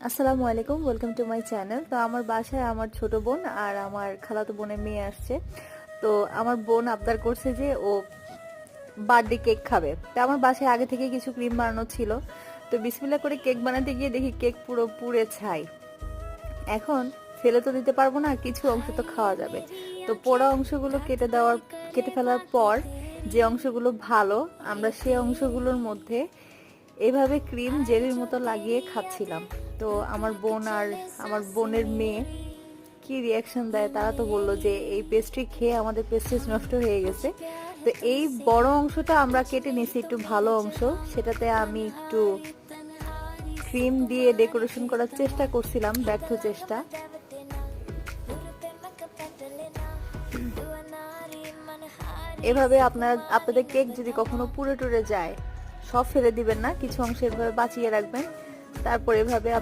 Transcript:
আসসালামু আলাইকুম, welcome to my channel. তো আমার বাসায় আমার ছোট বোন আর আমার খালাতো বোনের মেয়ে আসছে। তো আমার বোন আবদার করছে যে ও বার্থডে কেক খাবে। তো আমার বাসায় আগে থেকে কিছু ক্রিম বানানো ছিল। তো বিসমিল্লাহ করে কেক বানাতে গিয়ে দেখি কেক পুরো পুড়ে ছাই। এখন ফেলে তো দিতে পারবো না, কিছু অংশ তো খাওয়া যাবে। তো পোড়া অংশগুলো কেটে ফেলার পর যে অংশগুলো ভালো, আমরা সেই অংশগুলোর মধ্যে এভাবে ক্রিম জেলির মতো লাগিয়ে খাচ্ছিলাম। তো আমার বোন আর আমার বোনের মেয়ে কি রিয়াকশন দেয়, তারা তো বললো যে এই পেস্ট্রি খেয়ে আমাদের পেস্ট্রিজ নষ্ট হয়ে গেছে। তো এই বড় অংশটা আমরা কেটে নিয়েছি, একটু ভালো অংশ, সেটাতে আমি একটু ক্রিম দিয়ে ডেকোরেশন করার চেষ্টা করছিলাম, ব্যর্থ চেষ্টা। এভাবে আপনাদের কেক যদি কখনো পুড়ে টুরে যায়, সব ফেলে দিবেন না, কিছু অংশ এভাবে বাঁচিয়ে রাখবেন। তারপর এভাবে